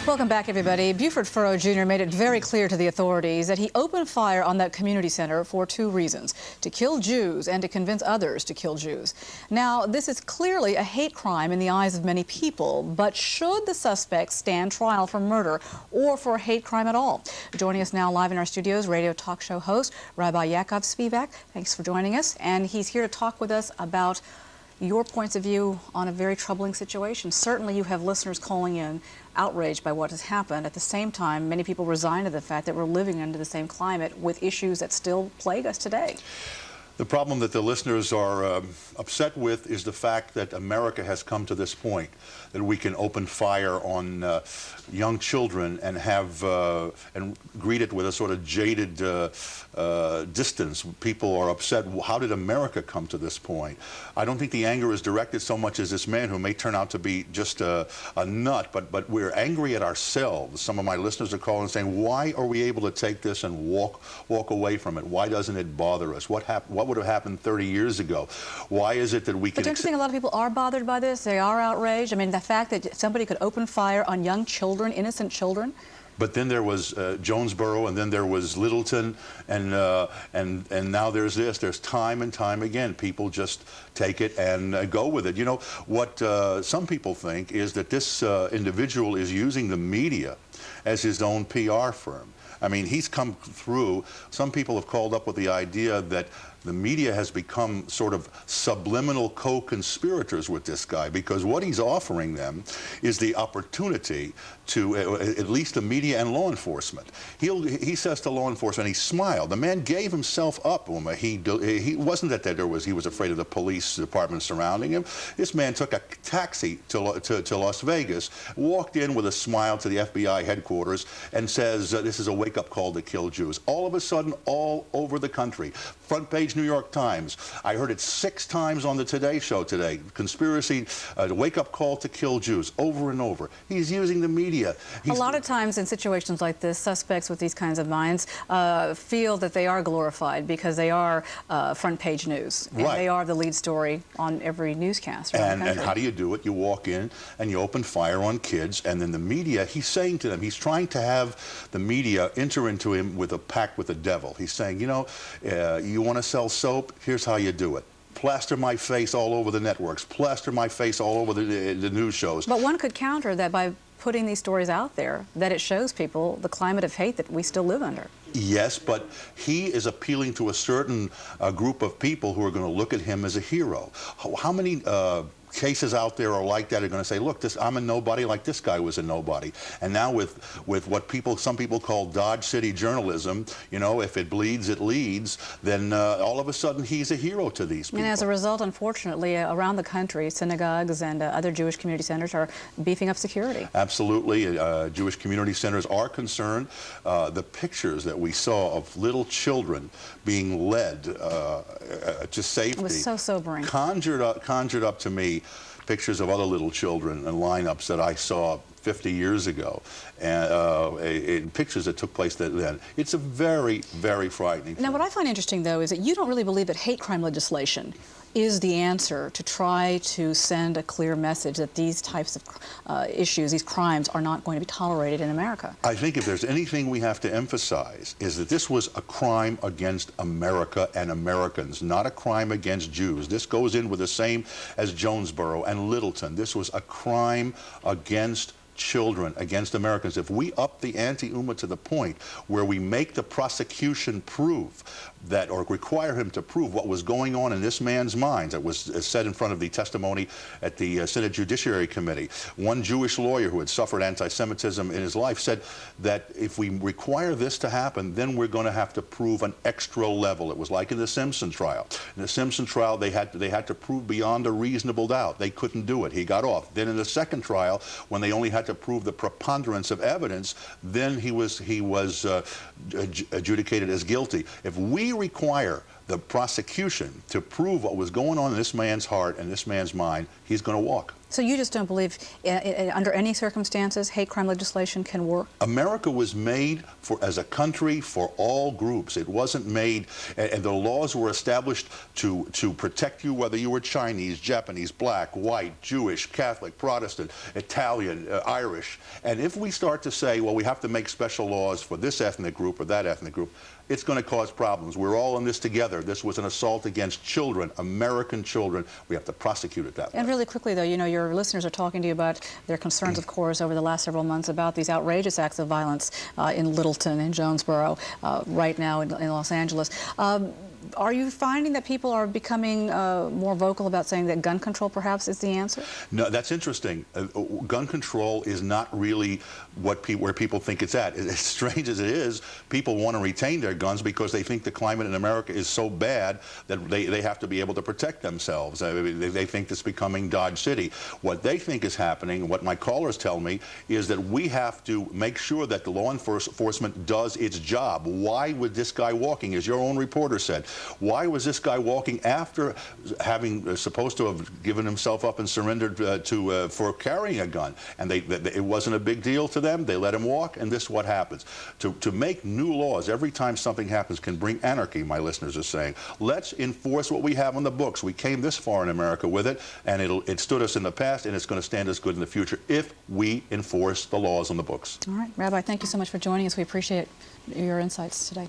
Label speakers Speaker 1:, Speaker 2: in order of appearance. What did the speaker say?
Speaker 1: Welcome back, everybody. Buford Furrow Jr. made it very clear to the authorities that he opened fire on that community center for two reasons: to kill Jews and to convince others to kill Jews. Now, this is clearly a hate crime in the eyes of many people, but should the suspect stand trial for murder or for a hate crime at all? Joining us now live in our studios, radio talk show host Rabbi Spivak. Thanks for joining us. And he's here to talk with us about your points of view on a very troubling situation. Certainly you have listeners calling in outraged by what has happened. At the same time, many people resign to the fact that we're living under the same climate with issues that still plague us today.
Speaker 2: The problem that the listeners are upset with is the fact that America has come to this point, that we can open fire on young children and have and greet it with a sort of jaded distance. People are upset. How did America come to this point? I don't think the anger is directed so much as this man who may turn out to be just a nut, but we're angry at ourselves. Some of my listeners are calling and saying, why are we able to take this and walk away from it? Why doesn't it bother us? What would have happened 30 years ago? Why is it that we can...
Speaker 1: But don't you think a lot of people are bothered by this? They are outraged? I mean, the fact that somebody could open fire on young children, innocent children?
Speaker 2: But then there was Jonesboro, and then there was Littleton, and now there's this. There's time and time again. People just take it and go with it. You know, what some people think is that this individual is using the media as his own PR firm. I mean, he's come through. Some people have called up with the idea that the media has become sort of subliminal co-conspirators with this guy, because what he's offering them is the opportunity to, at least the media and law enforcement. He says to law enforcement, he smiled. The man gave himself up. He wasn't that he was afraid of the police department surrounding him. This man took a taxi to Las Vegas, walked in with a smile to the FBI headquarters, and says, this is a wake-up call to kill Jews. All of a sudden, all over the country, front page New York Times. I heard it 6 times on the Today Show today. Conspiracy, wake-up call to kill Jews, over and over. He's using the media.
Speaker 1: A lot of times in situations like this, suspects with these kinds of minds feel that they are glorified because they are front-page news. And
Speaker 2: right.
Speaker 1: They are the lead story on every newscast around the country.
Speaker 2: And how do you do it? You walk in and you open fire on kids, and then the media, he's saying to them, he's trying to have the media enter into him with a pact with the devil. He's saying, you know, you want to sell soap? Here's how you do it. Plaster my face all over the networks. Plaster my face all over the news shows.
Speaker 1: But one could counter that by putting these stories out there, that it shows people the climate of hate that we still live under.
Speaker 2: Yes, but he is appealing to a certain group of people who are going to look at him as a hero. How many cases out there are like that are going to say, look, I'm a nobody like this guy was a nobody. And now with what some people call Dodge City journalism, you know, if it bleeds, it leads, then all of a sudden he's a hero to these people.
Speaker 1: And as a result, unfortunately, around the country, synagogues and other Jewish community centers are beefing up security.
Speaker 2: Absolutely. Jewish community centers are concerned. The pictures that we saw of little children being led to safety,
Speaker 1: it was so sobering.
Speaker 2: Conjured up to me pictures of other little children and lineups that I saw 50 years ago, and in pictures that took place then. It's a very, very frightening thing.
Speaker 1: Now, what I find interesting, though, is that you don't really believe that hate crime legislation is the answer to try to send a clear message that these types of issues, these crimes, are not going to be tolerated in America.
Speaker 2: I think if there's anything we have to emphasize is that this was a crime against America and Americans, not a crime against Jews. This goes in with the same as Jonesboro and Littleton. This was a crime against children, against Americans. If we up the ante to the point where we make the prosecution prove that, or require him to prove what was going on in this man's mind, that was said in front of the testimony at the Senate Judiciary Committee. One Jewish lawyer who had suffered anti-Semitism in his life said that if we require this to happen, then we're going to have to prove an extra level. It was like in the Simpson trial. In the Simpson trial, they had to prove beyond a reasonable doubt. They couldn't do it. He got off. Then in the second trial, when they only had to prove the preponderance of evidence, then he was adjudicated as guilty. If we require the prosecution to prove what was going on in this man's heart and this man's mind, he's going to walk.
Speaker 1: So you just don't believe, under any circumstances, hate crime legislation can work?
Speaker 2: America was made as a country for all groups. It wasn't made, and the laws were established to protect you whether you were Chinese, Japanese, black, white, Jewish, Catholic, Protestant, Italian, Irish. And if we start to say, well, we have to make special laws for this ethnic group or that ethnic group, it's going to cause problems. We're all in this together. This was an assault against children, American children. We have to prosecute it that way.
Speaker 1: And really quickly, though, you know, your listeners are talking to you about their concerns, of course, over the last several months about these outrageous acts of violence in Littleton, in Jonesboro, right now in Los Angeles. Are you finding that people are becoming more vocal about saying that gun control perhaps is the answer?
Speaker 2: No, that's interesting. Gun control is not really where people think it's at. As strange as it is, people want to retain their guns because they think the climate in America is so bad that they have to be able to protect themselves. They think it's becoming Dodge City. What they think is happening, what my callers tell me, is that we have to make sure that the law enforcement does its job. Why would this guy walking, as your own reporter said, why was this guy walking after having supposed to have given himself up and surrendered for carrying a gun? And it wasn't a big deal to them. They let him walk, and this is what happens. To make new laws every time something happens can bring anarchy, my listeners are saying. Let's enforce what we have on the books. We came this far in America with it, and it stood us in the past, and it's going to stand us good in the future if we enforce the laws on the books.
Speaker 1: All right, Rabbi, thank you so much for joining us. We appreciate your insights today.